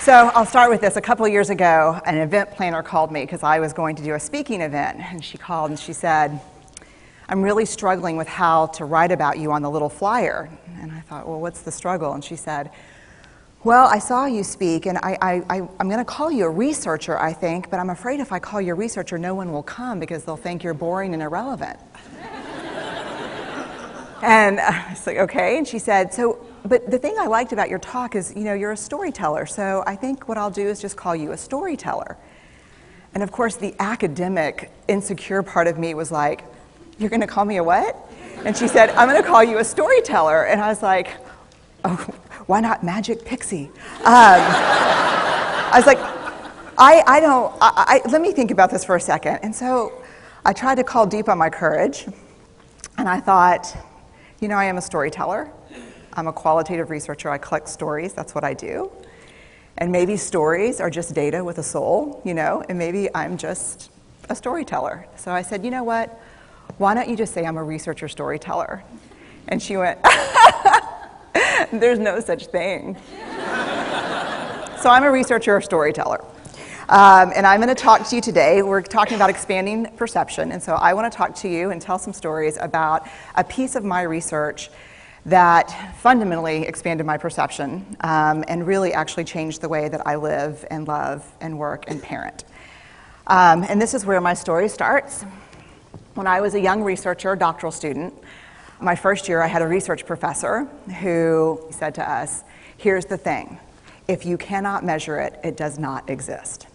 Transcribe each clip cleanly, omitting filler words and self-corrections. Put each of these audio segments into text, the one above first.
So I'll start with this. A couple of years ago, an event planner called me because I was going to do a speaking event. And she called and she said, I'm really struggling with how to write about you on the little flyer. And I thought, well, what's the struggle? And she said, well, I saw you speak, and I'm going to call you a researcher, I think, but I'm afraid if I call you a researcher, no one will come because they'll think you're boring and irrelevant. And I was like, okay. And she said, but the thing I liked about your talk is, you're a storyteller, so I think what I'll do is just call you a storyteller. And of course, the academic, insecure part of me was like, you're going to call me a what? And she said, I'm going to call you a storyteller. And I was like, oh, why not Magic Pixie? I was like, let me think about this for a second. And so I tried to call deep on my courage, and I thought, I am a storyteller. I'm a qualitative researcher. I collect stories. That's what I do. And maybe stories are just data with a soul, and maybe I'm just a storyteller. So I said, you know what? Why don't you just say I'm a researcher storyteller? And she went, there's no such thing. So I'm a researcher storyteller. And I'm going to talk to you today. We're talking about expanding perception. And so I want to talk to you and tell some stories about a piece of my research that fundamentally expanded my perception and really actually changed the way that I live and love and work and parent. And this is where my story starts. When I was a young researcher, doctoral student, my first year I had a research professor who said to us, here's the thing, if you cannot measure it, it does not exist.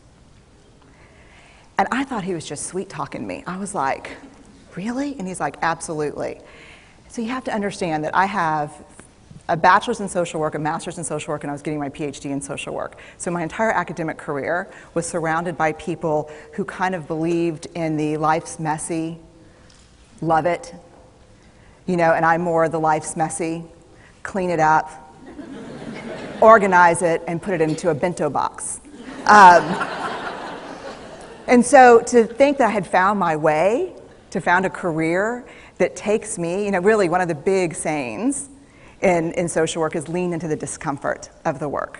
And I thought he was just sweet-talking me. I was like, really? And he's like, absolutely. So you have to understand that I have a bachelor's in social work, a master's in social work, and I was getting my PhD in social work. So my entire academic career was surrounded by people who kind of believed in the life's messy, love it, and I'm more the life's messy, clean it up, organize it, and put it into a bento box. And so to think that I had found my way, to found a career that takes me, really one of the big sayings in social work is lean into the discomfort of the work.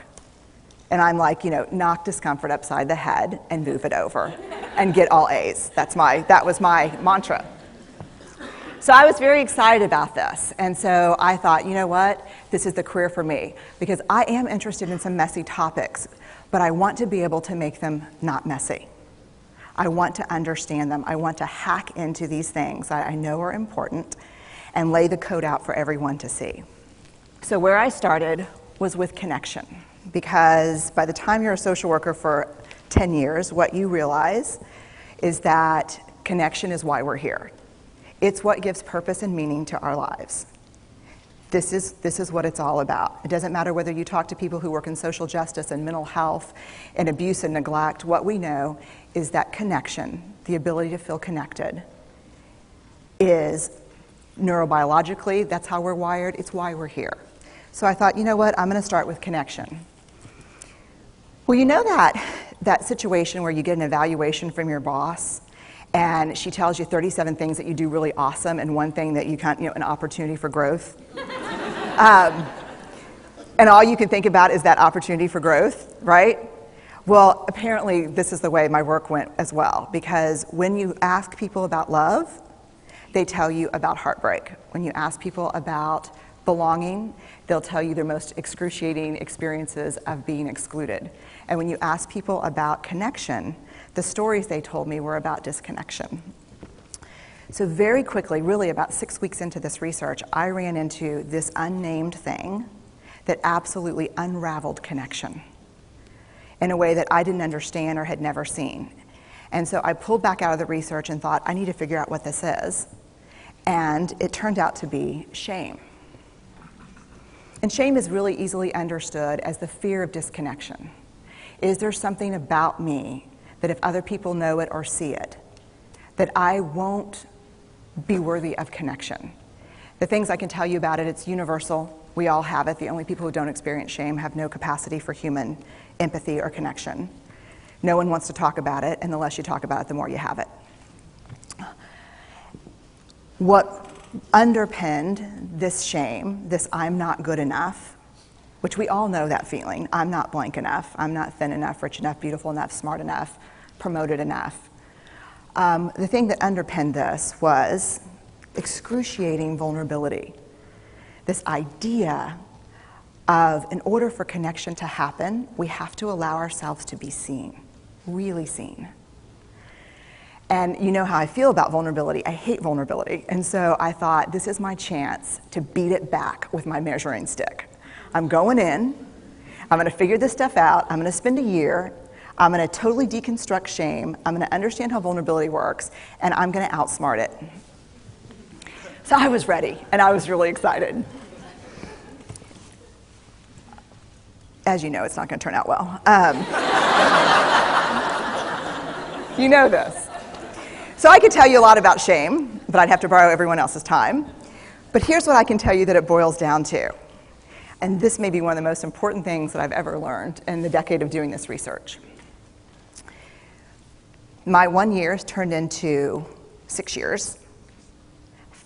And I'm like, knock discomfort upside the head and move it over and get all A's. That was my mantra. So I was very excited about this. And so I thought, you know what? This is the career for me because I am interested in some messy topics, but I want to be able to make them not messy. I want to understand them. I want to hack into these things that I know are important and lay the code out for everyone to see. So where I started was with connection, because by the time you're a social worker for 10 years, what you realize is that connection is why we're here. It's what gives purpose and meaning to our lives. This is what it's all about. It doesn't matter whether you talk to people who work in social justice and mental health and abuse and neglect. What we know is that connection, the ability to feel connected, is neurobiologically, that's how we're wired, it's why we're here. So I thought, you know what, I'm going to start with connection. Well, you know that situation where you get an evaluation from your boss and she tells you 37 things that you do really awesome and one thing that you can't, an opportunity for growth. And all you can think about is that opportunity for growth, right? Well, apparently this is the way my work went as well, because when you ask people about love, they tell you about heartbreak. When you ask people about belonging, they'll tell you their most excruciating experiences of being excluded. And when you ask people about connection, the stories they told me were about disconnection. So very quickly, really about 6 weeks into this research, I ran into this unnamed thing that absolutely unraveled connection in a way that I didn't understand or had never seen. And so I pulled back out of the research and thought, I need to figure out what this is. And it turned out to be shame. And shame is really easily understood as the fear of disconnection. Is there something about me that if other people know it or see it, that I won't be worthy of connection? The things I can tell you about it, it's universal. We all have it. The only people who don't experience shame have no capacity for human empathy or connection. No one wants to talk about it, and the less you talk about it, the more you have it. What underpinned this shame, this I'm not good enough, which we all know that feeling. I'm not blank enough. I'm not thin enough, rich enough, beautiful enough, smart enough, promoted enough. The thing that underpinned this was excruciating vulnerability. This idea of, in order for connection to happen, we have to allow ourselves to be seen, really seen. And you know how I feel about vulnerability. I hate vulnerability. And so I thought, this is my chance to beat it back with my measuring stick. I'm going in, I'm gonna figure this stuff out, I'm gonna spend a year, I'm gonna totally deconstruct shame, I'm gonna understand how vulnerability works, and I'm gonna outsmart it. So I was ready, and I was really excited. As you know, it's not gonna turn out well. You know this. So I could tell you a lot about shame, but I'd have to borrow everyone else's time. But here's what I can tell you that it boils down to. And this may be one of the most important things that I've ever learned in the decade of doing this research. My 1 year has turned into 6 years,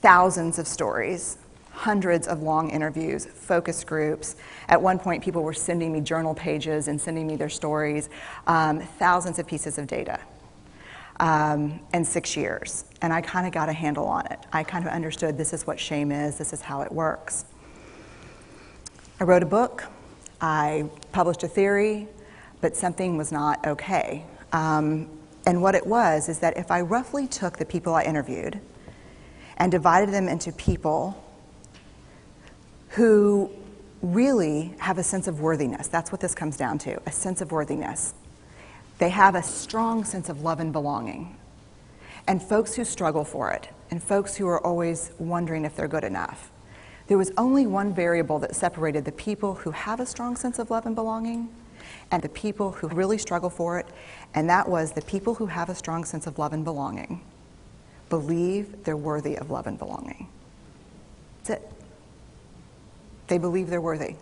thousands of stories, hundreds of long interviews, focus groups. At one point, people were sending me journal pages and sending me their stories, thousands of pieces of data. And 6 years. And I kind of got a handle on it. I kind of understood this is what shame is, this is how it works. I wrote a book, I published a theory, but something was not okay. And what it was is that if I roughly took the people I interviewed and divided them into people who really have a sense of worthiness, that's what this comes down to, a sense of worthiness. They have a strong sense of love and belonging. And folks who struggle for it, and folks who are always wondering if they're good enough. There was only one variable that separated the people who have a strong sense of love and belonging and the people who really struggle for it, and that was the people who have a strong sense of love and belonging believe they're worthy of love and belonging. That's it. They believe they're worthy.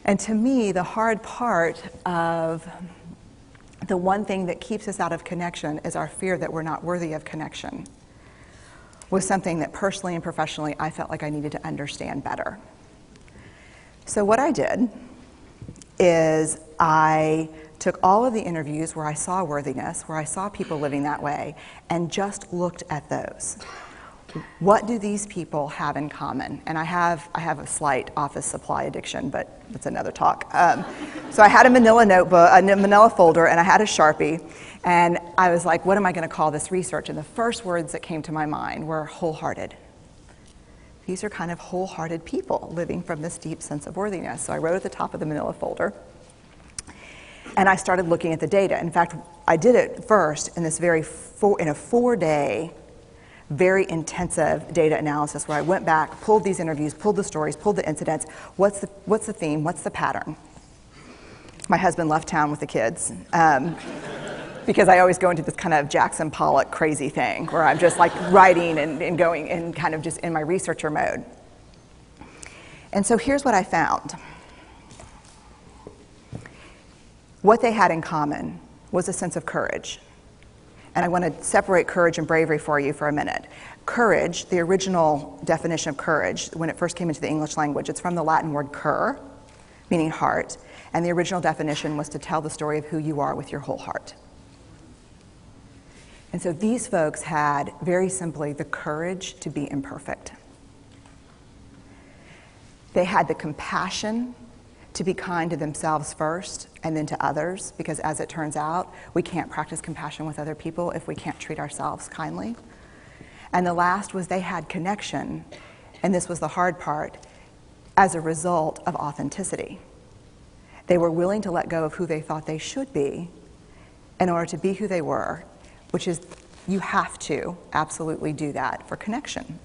And to me, the hard part of the one thing that keeps us out of connection is our fear that we're not worthy of connection, was something that personally and professionally I felt like I needed to understand better. So what I did is I took all of the interviews where I saw worthiness, where I saw people living that way, and just looked at those. What do these people have in common? And I have a slight office supply addiction, but that's another talk. So I had a manila notebook, a manila folder, and I had a Sharpie, and I was like, what am I going to call this research? And the first words that came to my mind were wholehearted. These are kind of wholehearted people living from this deep sense of worthiness. So I wrote at the top of the manila folder, and I started looking at the data. In fact, I did it first in this in a 4-day, very intensive data analysis where I went back, pulled these interviews, pulled the stories, pulled the incidents. What's the theme? What's the pattern? My husband left town with the kids because I always go into this kind of Jackson Pollock crazy thing where I'm just like writing and going and kind of just in my researcher mode. And so here's what I found. What they had in common was a sense of courage. And I want to separate courage and bravery for you for a minute. Courage, the original definition of courage, when it first came into the English language, it's from the Latin word cur, meaning heart. And the original definition was to tell the story of who you are with your whole heart. And so these folks had, very simply, the courage to be imperfect. They had the compassion to be kind to themselves first and then to others, because as it turns out, we can't practice compassion with other people if we can't treat ourselves kindly. And the last was they had connection, and this was the hard part, as a result of authenticity. They were willing to let go of who they thought they should be in order to be who they were, which is, you have to absolutely do that for connection.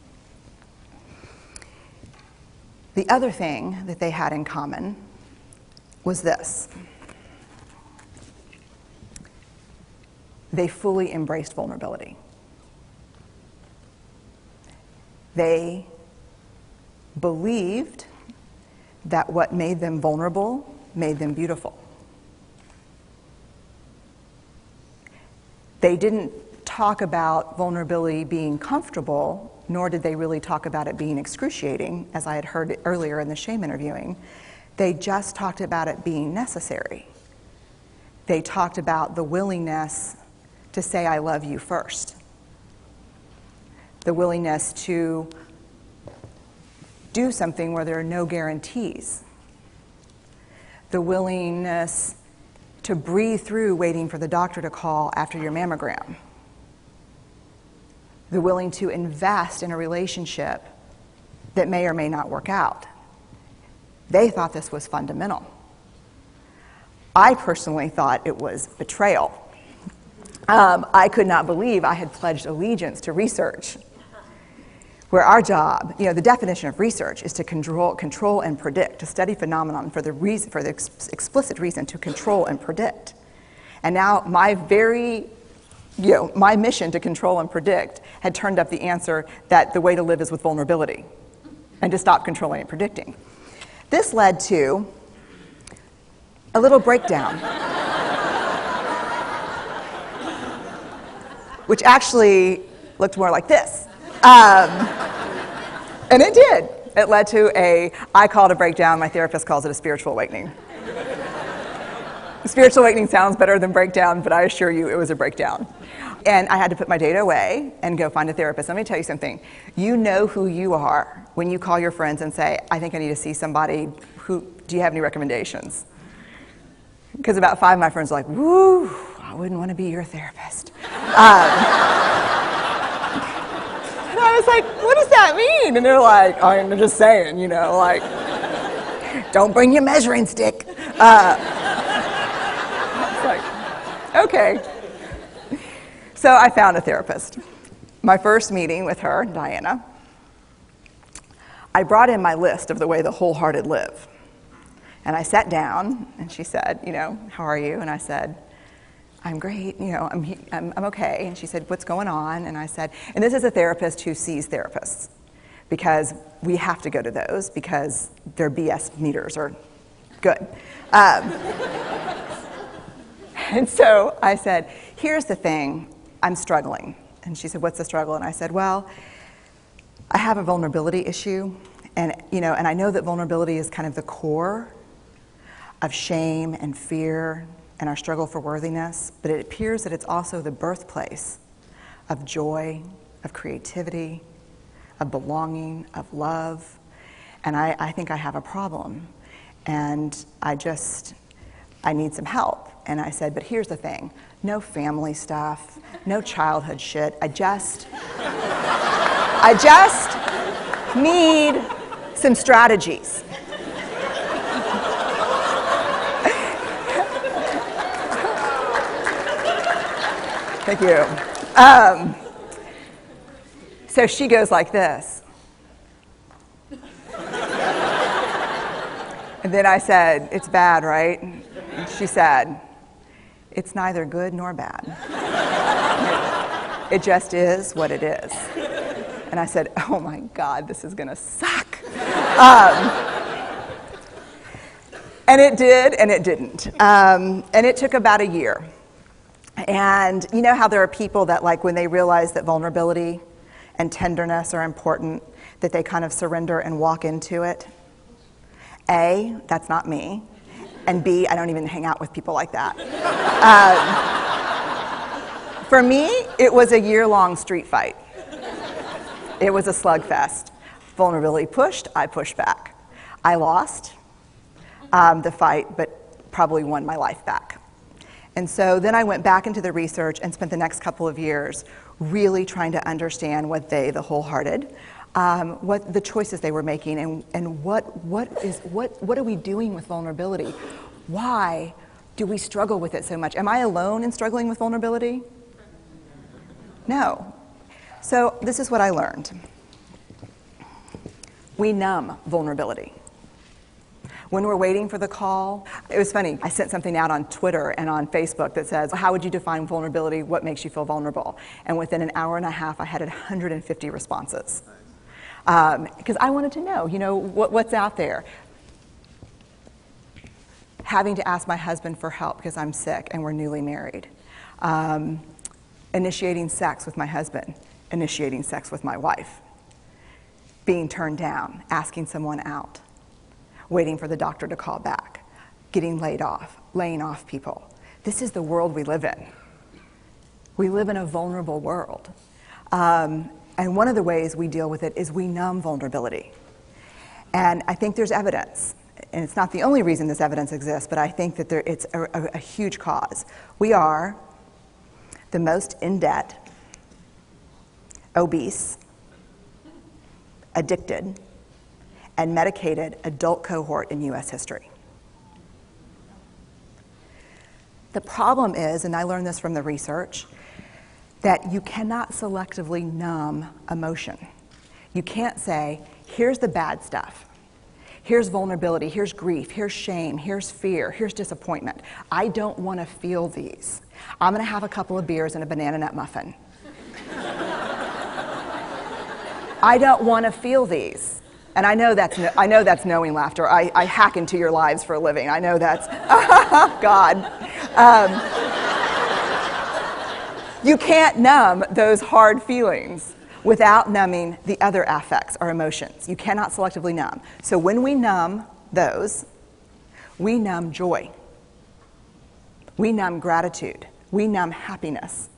The other thing that they had in common was this. They fully embraced vulnerability. They believed that what made them vulnerable made them beautiful. They didn't talk about vulnerability being comfortable, nor did they really talk about it being excruciating, as I had heard earlier in the shame interviewing. They just talked about it being necessary. They talked about the willingness to say I love you first. The willingness to do something where there are no guarantees. The willingness to breathe through waiting for the doctor to call after your mammogram. The willing to invest in a relationship that may or may not work out. They thought this was fundamental. I personally thought it was betrayal. I could not believe I had pledged allegiance to research, where our job, the definition of research is to control and predict, to study phenomenon for the explicit reason to control and predict. And now my mission to control and predict had turned up the answer that the way to live is with vulnerability and to stop controlling and predicting. This led to a little breakdown, which actually looked more like this. And it did. It led to I call it a breakdown, my therapist calls it a spiritual awakening. Spiritual awakening sounds better than breakdown, but I assure you it was a breakdown. And I had to put my data away and go find a therapist. Let me tell you something. You know who you are when you call your friends and say, I think I need to see somebody. Do you have any recommendations? Because about 5 of my friends are like, woo, I wouldn't want to be your therapist. And I was like, what does that mean? And they're like, I'm just saying, don't bring your measuring stick. I was like, okay. So I found a therapist. My first meeting with her, Diana, I brought in my list of the way the wholehearted live. And I sat down, and she said, how are you? And I said, I'm great, I'm okay. And she said, what's going on? And I said, and this is a therapist who sees therapists, because we have to go to those because their BS meters are good. And so I said, here's the thing, I'm struggling. And she said, what's the struggle? And I said, well, I have a vulnerability issue, and I know that vulnerability is kind of the core of shame and fear and our struggle for worthiness, but it appears that it's also the birthplace of joy, of creativity, of belonging, of love, and I think I have a problem, and I need some help. And I said, but here's the thing, no family stuff, no childhood shit, I just need some strategies. Thank you. So she goes like this. And then I said, it's bad, right? And she said, it's neither good nor bad. It just is what it is. And I said, oh my God, this is gonna suck. And it did, and it didn't. And it took about a year. And you know how there are people that, like, when they realize that vulnerability and tenderness are important, that they kind of surrender and walk into it? A, that's not me. And B, I don't even hang out with people like that. For me, it was a year-long street fight. It was a slugfest. Vulnerability pushed, I pushed back. I lost the fight, but probably won my life back. And so then I went back into the research and spent the next couple of years really trying to understand what the wholehearted, what the choices they were making, and what are we doing with vulnerability? Why do we struggle with it so much? Am I alone in struggling with vulnerability? No. So this is what I learned. We numb vulnerability. When we're waiting for the call, it was funny, I sent something out on Twitter and on Facebook that says, how would you define vulnerability? What makes you feel vulnerable? And within an hour and a half, I had 150 responses. Because I wanted to know, what's out there. Having to ask my husband for help because I'm sick and we're newly married. initiating sex with my husband, initiating sex with my wife, being turned down, asking someone out, waiting for the doctor to call back, getting laid off, laying off people. This is the world we live in. We live in a vulnerable world. And one of the ways we deal with it is we numb vulnerability. And I think there's evidence, and it's not the only reason this evidence exists, but I think that it's a huge cause. We are the most in debt, obese, addicted, and medicated adult cohort in US history. The problem is, and I learned this from the research, that you cannot selectively numb emotion. You can't say, here's the bad stuff. Here's vulnerability, here's grief, here's shame, here's fear, here's disappointment. I don't want to feel these. I'm going to have a couple of beers and a banana nut muffin. I don't want to feel these. And I know that's knowing laughter. I hack into your lives for a living. I know that's, God. You can't numb those hard feelings without numbing the other affects or emotions. You cannot selectively numb. So when we numb those, we numb joy. We numb gratitude. We numb happiness.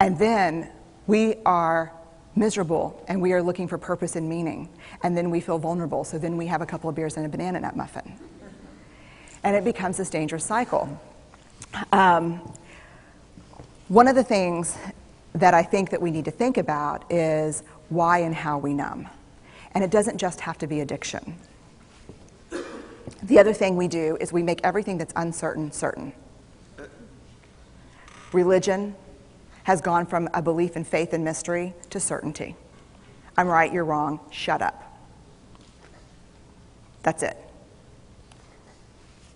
And then we are miserable and we are looking for purpose and meaning. And then we feel vulnerable. So then we have a couple of beers and a banana nut muffin. And it becomes this dangerous cycle. One of the things that I think that we need to think about is why and how we numb. And it doesn't just have to be addiction. The other thing we do is we make everything that's uncertain certain. Religion has gone from a belief in faith and mystery to certainty. I'm right, you're wrong, shut up. That's it.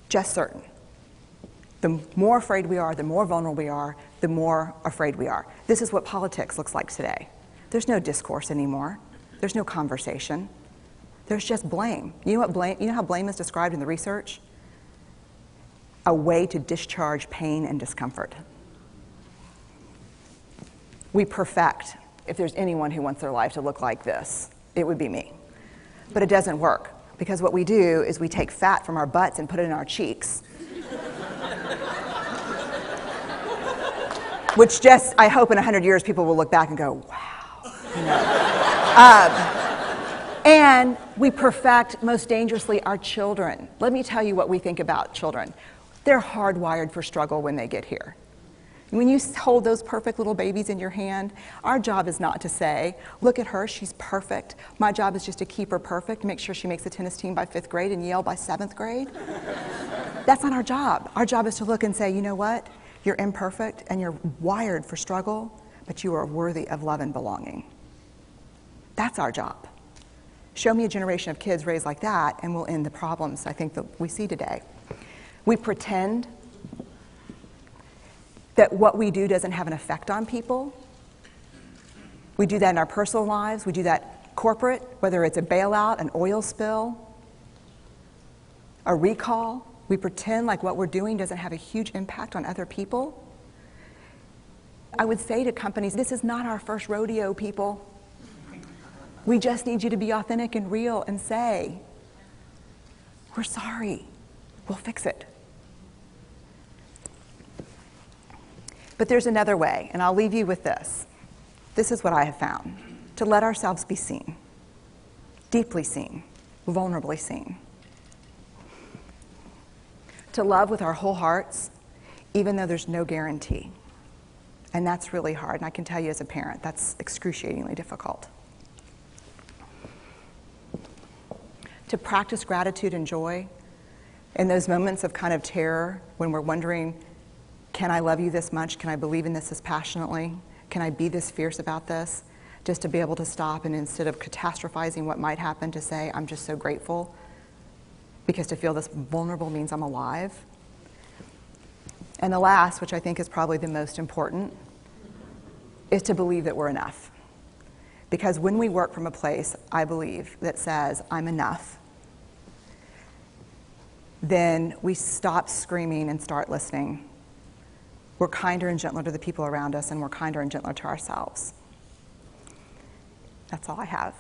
Just certain. The more afraid we are, the more vulnerable we are, the more afraid we are. This is what politics looks like today. There's no discourse anymore. There's no conversation. There's just blame. You know how blame is described in the research? A way to discharge pain and discomfort. We perfect. If there's anyone who wants their life to look like this, it would be me. But it doesn't work, because what we do is we take fat from our butts and put it in our cheeks. Which just, I hope in 100 years people will look back and go, wow. You know. And we perfect, most dangerously, our children. Let me tell you what we think about children. They're hardwired for struggle when they get here. When you hold those perfect little babies in your hand, our job is not to say, look at her, she's perfect. My job is just to keep her perfect, make sure she makes the tennis team by 5th grade and Yale by 7th grade. That's not our job. Our job is to look and say, you know what? You're imperfect and you're wired for struggle, but you are worthy of love and belonging. That's our job. Show me a generation of kids raised like that and we'll end the problems I think that we see today. We pretend that what we do doesn't have an effect on people. We do that in our personal lives. We do that corporate, whether it's a bailout, an oil spill, a recall. We pretend like what we're doing doesn't have a huge impact on other people. I would say to companies, this is not our first rodeo, people. We just need you to be authentic and real and say, we're sorry, we'll fix it. But there's another way, and I'll leave you with this. This is what I have found. To let ourselves be seen, deeply seen, vulnerably seen. To love with our whole hearts, even though there's no guarantee. And that's really hard, and I can tell you as a parent, that's excruciatingly difficult. To practice gratitude and joy in those moments of kind of terror when we're wondering, can I love you this much? Can I believe in this passionately? Can I be this fierce about this? Just to be able to stop and instead of catastrophizing what might happen, to say, I'm just so grateful. Because to feel this vulnerable means I'm alive. And the last, which I think is probably the most important, is to believe that we're enough. Because when we work from a place, I believe, that says, I'm enough, then we stop screaming and start listening. we're kinder and gentler to the people around us, and we're kinder and gentler to ourselves. That's all I have.